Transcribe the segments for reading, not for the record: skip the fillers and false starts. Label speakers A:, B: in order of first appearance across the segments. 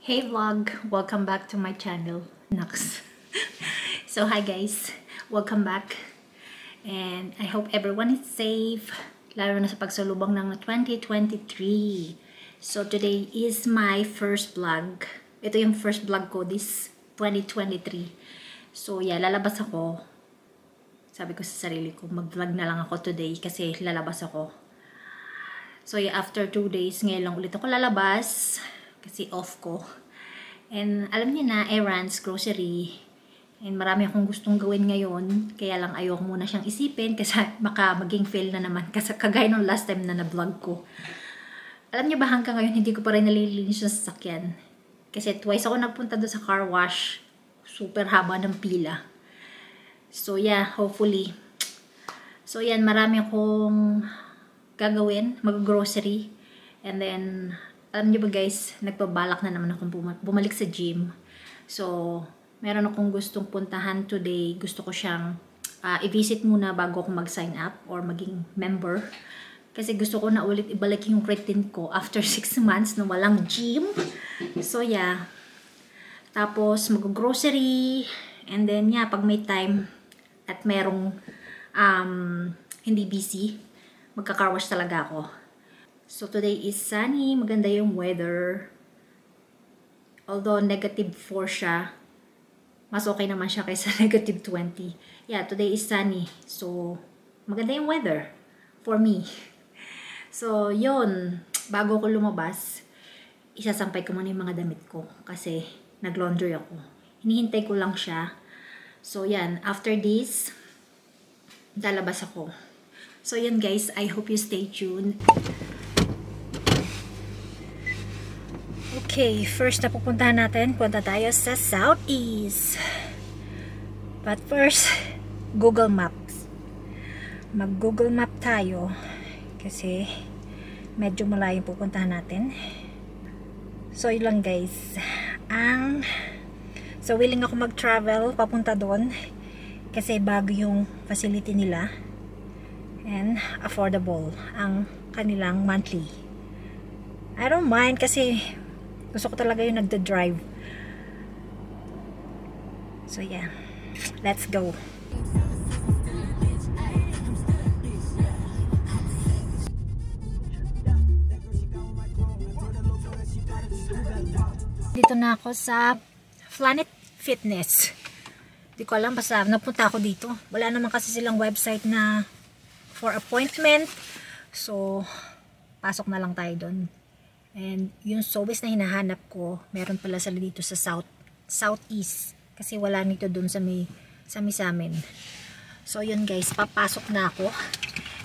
A: Hey vlog, welcome back to my channel. Naks. So hi guys, welcome back. And I hope everyone is safe, lalo na sa pagsalubong ng 2023. So today is my first vlog. Ito yung first vlog ko this 2023. So yeah, lalabas ako. Sabi ko sa sarili ko, mag-vlog na lang ako today kasi lalabas ako. So yeah, after 2 days, ngayon lang ulit ako lalabas. Kasi off ko. And alam niyo na, errands, grocery. And marami akong gustong gawin ngayon. Kaya lang ayoko muna siyang isipin kasi baka maging fail na naman. Kasi kagaya nung last time na na-vlog ko. Alam niyo ba hanggang ngayon hindi ko pa rin nalilinis yung sasakyan. Kasi twice ako nagpunta doon sa car wash. Super haba ng pila. So yeah, hopefully. So yan, marami akong gagawin. Mag-grocery. And then alam niyo ba guys, nagpabalak na naman akong bumalik sa gym. So, meron akong gustong puntahan today. Gusto ko siyang i-visit muna bago ako mag-sign up or maging member. Kasi gusto ko na ulit ibalik yung routine ko after 6 months na walang gym. So, yeah. Tapos, mag-grocery. And then, yeah, pag may time at merong hindi busy, magka-carwash talaga ako. So, today is sunny. Maganda yung weather. Although, negative 4 siya. Mas okay naman siya kaysa negative 20. Yeah, today is sunny. So, maganda yung weather. For me. So, yun. Bago ko lumabas, isasampay ko muna yung mga damit ko. Kasi, nag-laundry ako. Hinihintay ko lang siya. So, yan. After this, lalabas ako. So, yan guys. I hope you stay tuned. Okay, first na pupuntahan natin, punta tayo sa Southeast. But first, Google Maps. Mag-Google Map tayo kasi medyo malayo pupuntahan natin. So, yun lang guys. So, willing ako mag-travel papunta doon kasi bago yung facility nila and affordable ang kanilang monthly. I don't mind kasi gusto ko talaga yung nagda-drive. So yeah, let's go. Dito na ako sa Planet Fitness. Hindi ko alam, basta napunta ako dito. Wala naman kasi silang website na for appointment. So, pasok na lang tayo doon. And yung Sobeys na hinahanap ko, meron pala sila dito sa Southeast. Kasi wala nito dun sa amin. So yun guys, papasok na ako.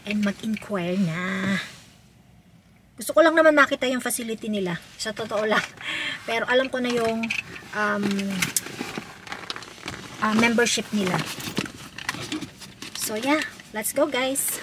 A: And mag-inquire na. Gusto ko lang naman makita yung facility nila. Sa totoo lang. Pero alam ko na yung membership nila. So yeah, let's go guys.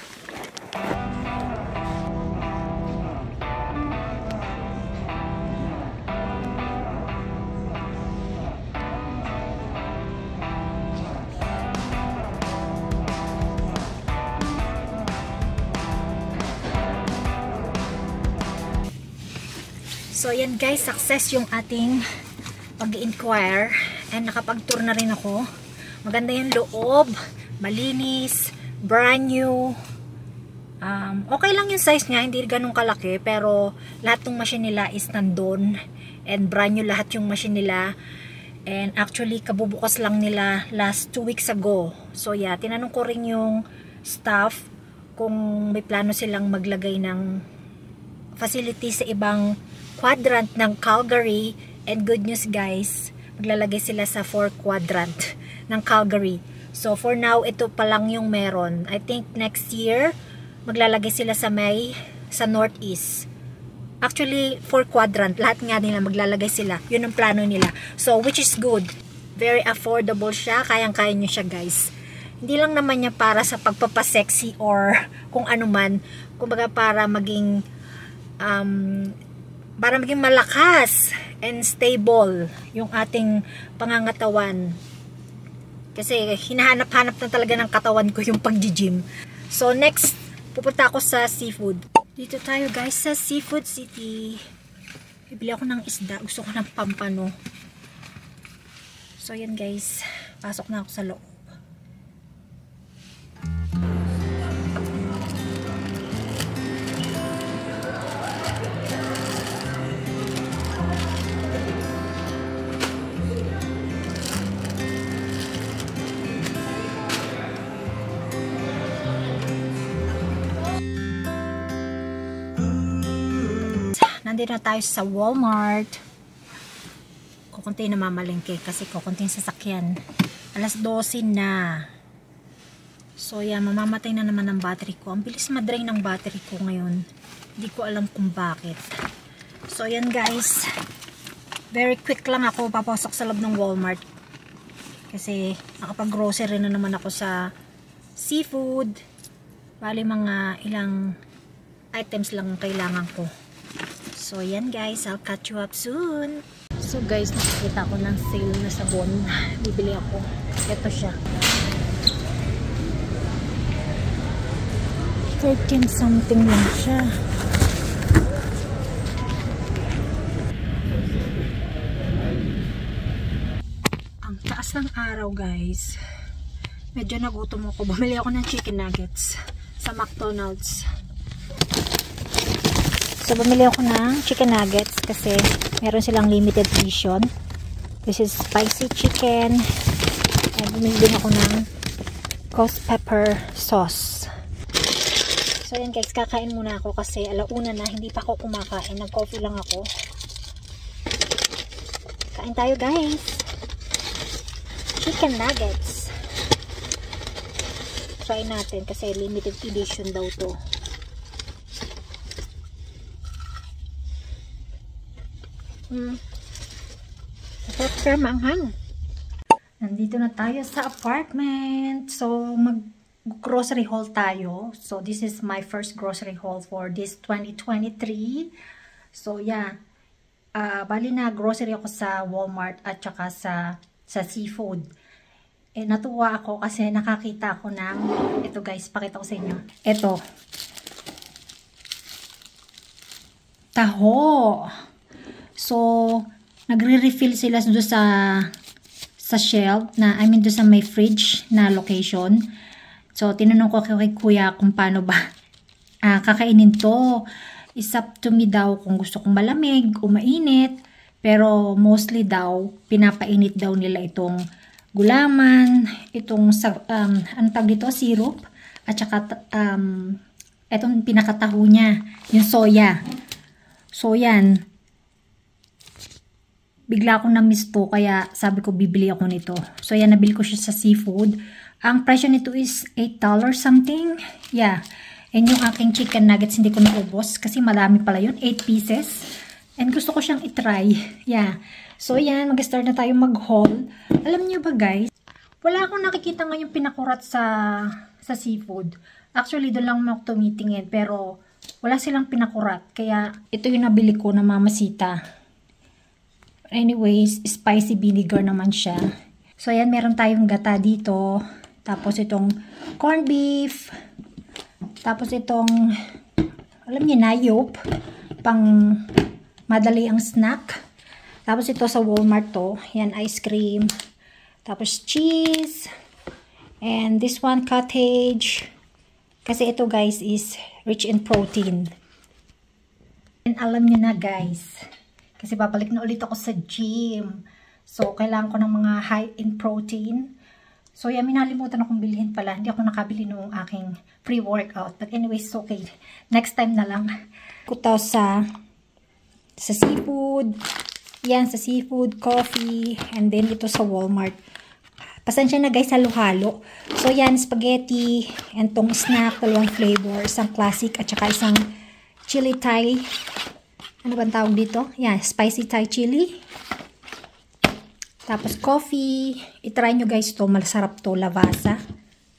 A: So, yan guys, success yung ating pag-inquire and nakapag-tour na rin ako. Maganda yung loob, malinis, brand new. Okay lang yung size niya, hindi ganun kalaki, pero lahat ng machine nila is nandun and brand new lahat yung machine nila. And actually, kabubukas lang nila last 2 weeks ago. So, yeah, tinanong ko rin yung staff kung may plano silang maglagay ng facility sa ibang quadrant ng Calgary. And good news guys, maglalagay sila sa 4 quadrant ng Calgary. So for now, ito pa lang yung meron. I think next year maglalagay sila sa Northeast. Actually 4 quadrant, lahat nga nila maglalagay sila. Yun ang plano nila. So which is good. Very affordable siya, kayang-kaya nyo siya guys. Hindi lang naman niya para sa pagpapasexy or kung ano man, kumbaga para maging malakas and stable yung ating pangangatawan. Kasi hinahanap-hanap na talaga ng katawan ko yung pag-gym. So next, pupunta ako sa seafood. Dito tayo guys sa Seafood City. Bibili ako ng isda. Gusto ko ng pampano. So, yan guys. Pasok na ako sa loob. Nandito na tayo sa Walmart. Kukunti na mamalengke kasi kukunting sasakyan. Alas 12 na. So yan, mamamatay na naman ang battery ko. Ang bilis madrain ng battery ko ngayon. Hindi ko alam kung bakit. So yan guys. Very quick lang ako papasok sa loob ng Walmart. Kasi nakapag-grocery na naman ako sa seafood. Bali mga ilang items lang ang kailangan ko. So, yan guys. I'll catch you up soon. So, guys, nakikita ko ng sale na sabon. Bibili ako. Ito siya. 13 something lang siya. Ang taas ng araw, guys. Medyo nagutom ako. Bumili ako ng chicken nuggets sa McDonald's. So, bumili ako ng chicken nuggets kasi meron silang limited edition. This is spicy chicken. And bumili din ako ng ghost pepper sauce. So, yan guys, kakain muna ako kasi alauna na, hindi pa ako kumakain. Nag-coffee lang ako. Kain tayo guys. Chicken nuggets. Try natin kasi limited edition daw to. Masarap maanghang. Nandito na tayo sa apartment. So, mag-grocery haul tayo. So, this is my first grocery haul for this 2023. So, yeah. Bali na grocery ako sa Walmart at saka sa seafood. Eh, natuwa ako kasi nakakita ako ng, ito guys, pakita ko sa inyo. Ito. Taho. So, nagre-refill sila doon sa shelf na, I mean doon sa may fridge na location. So, tinanong ko kay kuya kung paano ba kakainin to. It's up to me daw kung gusto kong malamig o mainit. Pero mostly daw, pinapainit daw nila itong gulaman, itong ano tawag dito, syrup, at saka itong pinakataho niya, yung soya. So, yan. Bigla akong na-miss to, kaya sabi ko bibili ako nito. So, yan, nabili ko siya sa seafood. Ang presyo nito is $8 something. Yeah. And yung aking chicken nuggets, hindi ko naubos kasi marami pala yun. 8 pieces. And gusto ko siyang itry. Yeah. So, yan. Mag-start na tayo mag-haul. Alam niyo ba, guys? Wala akong nakikita ngayong pinakurat sa seafood. Actually, doon lang ako tumitingin. Pero, wala silang pinakurat. Kaya, ito yung nabili ko na Mamacita. Anyways, spicy vinegar naman siya. So, ayan, meron tayong gata dito. Tapos, itong corned beef. Tapos, itong, alam niyo na, yolk. Pang madali ang snack. Tapos, ito sa Walmart to. Ayan, ice cream. Tapos, cheese. And this one, cottage. Kasi ito, guys, is rich in protein. And alam niyo na, guys. Kasi babalik na ulit ako sa gym. So, kailangan ko ng mga high in protein. So, yan, minalimutan akong bilhin pala. Hindi ako nakabili noong aking pre-workout. But anyways, okay. Next time na lang. Kutaw sa seafood. Yan, sa seafood, coffee. And then, ito sa Walmart. Pasensya na guys, halo-halo. So, yan, spaghetti. And tong snack, dalawang flavor. Isang classic at saka isang chili Thai. Ano bang tawag dito? Yan, spicy Thai chili. Tapos coffee. I-try nyo guys to. Masarap to. Lavazza.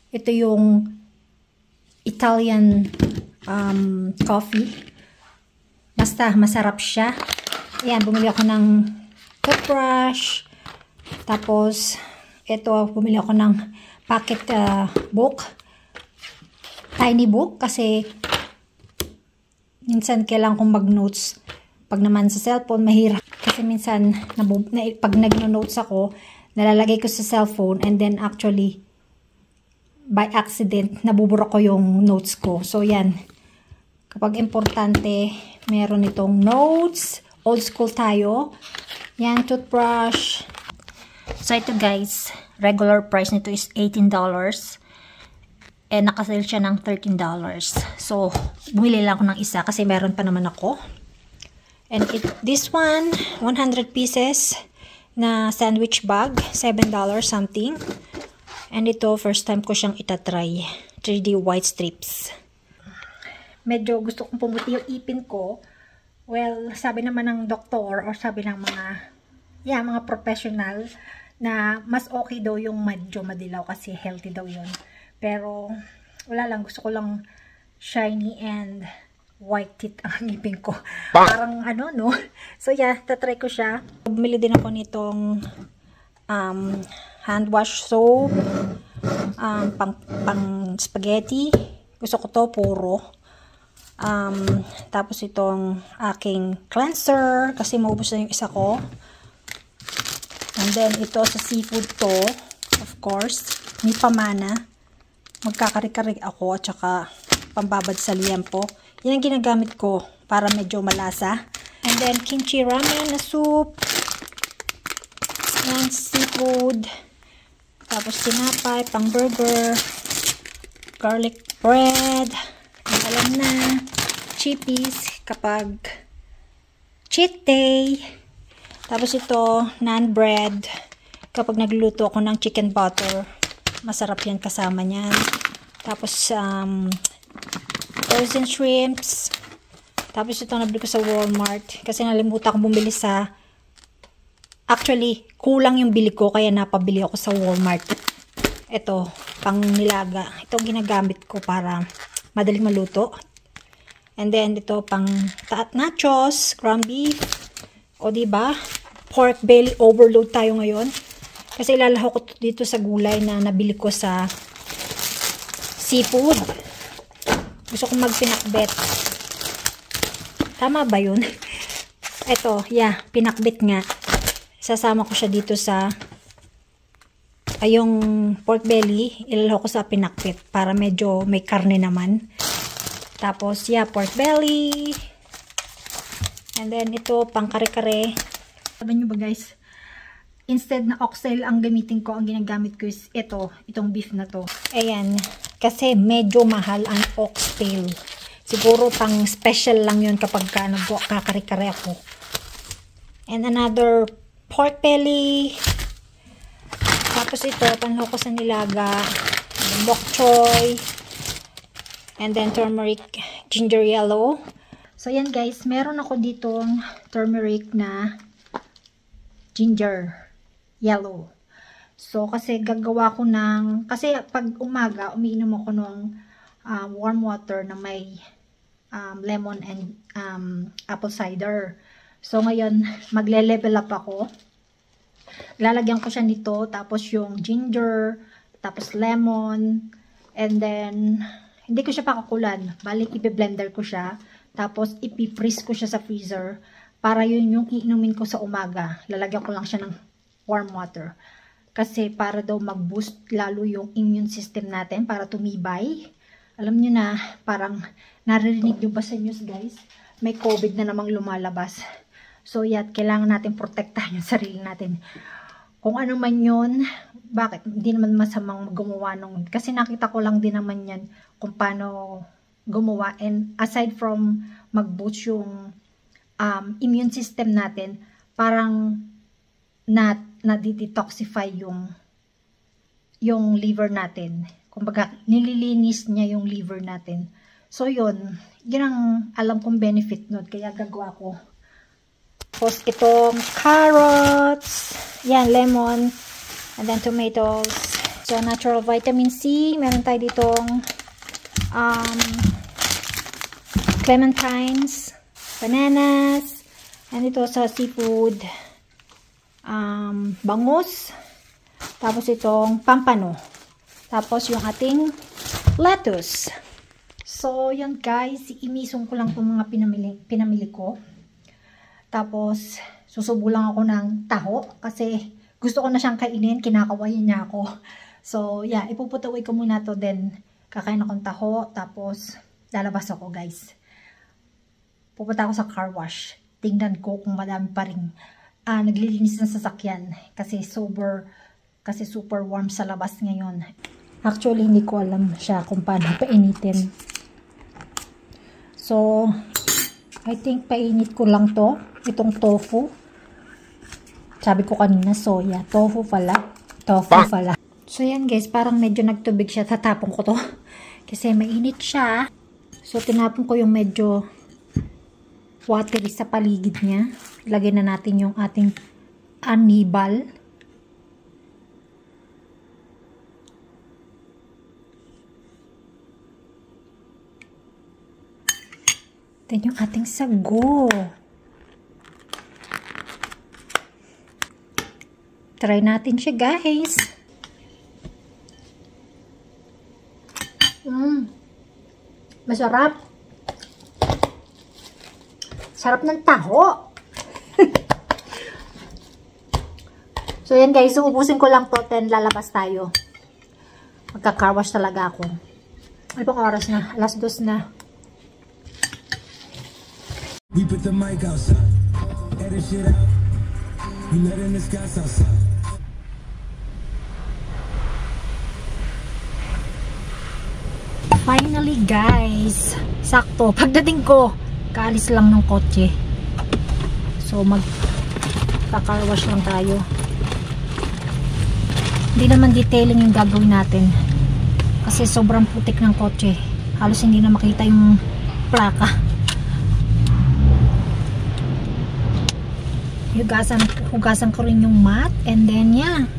A: Ito yung Italian coffee. Basta masarap siya. Ayan, bumili ako ng toothbrush. Tapos, ito, bumili ako ng pocket book. Tiny book. Kasi, minsan kailangan kong mag-notes Pag naman sa cellphone, mahirap. Kasi minsan, pag nag-notes ako, nalalagay ko sa cellphone and then actually, by accident, nabubura ko yung notes ko. So, yan. Kapag importante, meron itong notes. Old school tayo. Yan, toothbrush. So, ito guys, regular price nito is $18. And nakasale siya ng $13. So, bumili lang ako ng isa kasi meron pa naman ako. And this one, 100 pieces na sandwich bag, $7 something. And ito, first time ko siyang itatry. 3D white strips. Medyo gusto kong pumuti yung ipin ko. Well, sabi naman ng doktor or sabi ng mga professional na mas okay daw yung medyo madilaw kasi healthy daw yun. Pero, wala lang. Gusto ko lang shiny and white teeth ang ngipin ko. Parang no? So, yeah, tatry ko siya. Bumili din ako nitong hand wash soap, pang spaghetti. Gusto ko to puro. Tapos itong aking cleanser kasi maubos na yung isa ko. And then, ito sa seafood to, of course, may pamana. Magkakari-kari ako at saka pambabad sa liempo. Yan ang ginagamit ko para medyo malasa. And then, kimchi ramen na soup. Yan, seafood. Tapos, tinapay, pang burger. Garlic bread. Alam na. Chippies kapag cheat day. Tapos, ito, naan bread. Kapag nagluluto ako ng chicken butter. Masarap yan kasama niyan. Tapos, frozen shrimps. Tapos, ito nabili ko sa Walmart. Kasi nalimutan ko bumili sa... Actually, kulang yung bili ko. Kaya napabili ako sa Walmart. Ito, pang nilaga. Ito ginagamit ko para madaling maluto. And then, ito pang nachos, ground beef. O, diba? Pork belly overload tayo ngayon. Kasi ilalaho ko dito sa gulay na nabili ko sa seafood. Gusto kong magpinakbet. Tama ba yun? Eto, yeah, pinakbet nga. Sasama ko siya dito sa yung pork belly. Ilalaho ko sa pinakbet para medyo may karne naman. Tapos, yeah, pork belly. And then, ito, pang kare-kare. Sabi nyo ba guys? Instead na oxtail ang gamitin ko, ang ginagamit ko is itong beef na to. Ayan, kasi medyo mahal ang oxtail. Siguro pang special lang yun kapag kakari-kare ako. And another pork belly. Tapos ito, panlo ko sa nilaga. Bok choy. And then turmeric, ginger yellow. So yan guys, meron ako ditong turmeric na ginger yellow. So, kasi gagawa ko kasi pag umaga, umiinom ako ng warm water na may lemon and apple cider. So, ngayon, magle-level up ako. Lalagyan ko siya nito, tapos yung ginger, tapos lemon, and then, hindi ko siya pakakulan. Balik, ipi-blender ko siya, tapos ipi-freeze ko siya sa freezer, para yun yung iinumin ko sa umaga. Lalagyan ko lang siya ng warm water. Kasi para daw mag-boost lalo yung immune system natin para tumibay. Alam nyo na, parang naririnig nyo ba sa news guys? May COVID na namang lumalabas. So yat, kailangan natin protektahan yung sarili natin. Kung ano man yun, bakit? Hindi naman masamang gumawa nung... Kasi nakita ko lang din naman yan kung paano gumawa. And aside from mag-boost yung immune system natin, parang na-detoxify yung liver natin. Kumbaga, nililinis niya yung liver natin. So, yun ang alam kong benefit nun. Kaya gagawa ko. Tapos, itong carrots. Yan, lemon. And then, tomatoes. So, natural vitamin C. Meron tayo ditong clementines, bananas, and ito sa seafood. Bangus, tapos itong pampano, tapos yung ating lettuce. So, yun guys, imisong ko lang itong mga pinamili ko. Tapos, susubo lang ako ng taho kasi gusto ko na siyang kainin, kinakawayan niya ako. So, yeah, ipuput away ko muna to, then kakain akong taho, tapos lalabas ako, guys. Pupunta ako sa car wash. Tingnan ko kung madami pa rin naglilinis ng sasakyan kasi super warm sa labas ngayon. Actually, hindi ko alam siya kung paano painitin. So, I think painit ko lang to, itong tofu. Sabi ko kanina soya, tofu pala. So, yan guys, parang medyo nagtubig siya. Tatapon ko to kasi mainit siya. So, tinapon ko yung medyo watery sa paligid niya. Ilagay na natin yung ating anibal. Then yung ating sago. Try natin siya, guys. Masarap. Sarap ng taho. So, yan guys. So, ubusin ko lang to. Then, lalabas tayo. Magka-car-wash talaga ako. Ano pang oras na? Alas 2 na. We put the mic outside. Edit shit out. We let in this gas outside. Finally guys, sakto. Pagdating ko, kaalis lang ng kotse. So magka-car wash lang tayo. Hindi naman detailing yung gagawin natin. Kasi sobrang putik ng kotse. Halos hindi na makita yung plaka. Hugasan ko rin yung mat. And then yeah.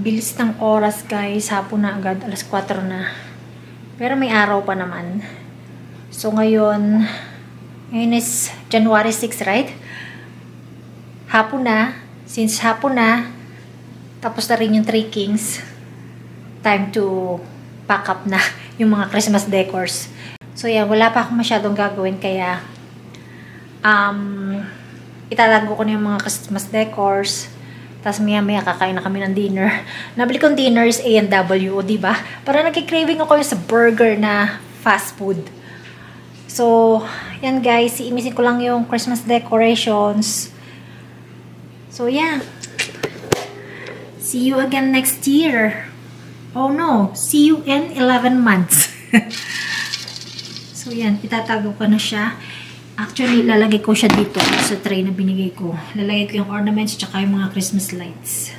A: Bilis ng oras guys, hapon na agad, alas 4 na. Pero may araw pa naman. So ngayon is January 6, right? Hapon na. Since hapon na, tapos na rin yung Three Kings. Time to pack up na yung mga Christmas decors. So yeah, wala pa akong masyadong gagawin kaya itatago ko na yung mga Christmas decors. Tapos maya kakain na kami ng dinner. Nabili kong dinner is A&W, diba? Para nagki-craving ako sa burger na fast food. So, yan guys. Iimisin ko lang yung Christmas decorations. So, yeah. See you again next year. Oh no. See you in 11 months. So, yan. Itatago ko na siya. Actually, lalagay ko siya dito sa tray na binigay ko. Lalagay ko yung ornaments tsaka yung mga Christmas lights.